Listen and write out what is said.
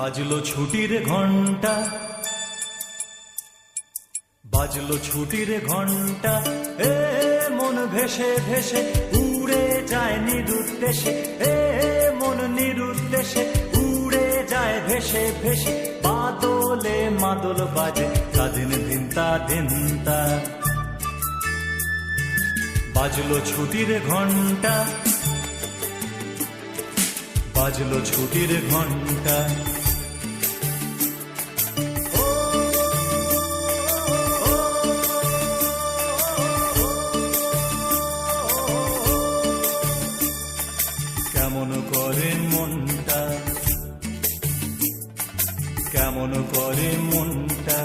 বাজলো ছুটির ঘন্টা, বাজলো ছুটির ঘন্টা, এ মন ভেসে ভেসে উড়ে যায় নিরুদ্দেশে, এ মন নিরুদ্দেশে উড়ে যায় ভেসে ভেসে। বাদলে মাদল বাজে স্বাধীন ধিনতা ধিনতা। বাজলো ছুটির ঘন্টা, বাজলো ছুটির ঘন্টা। কেমন করে মনটা, কেমন করে মনটা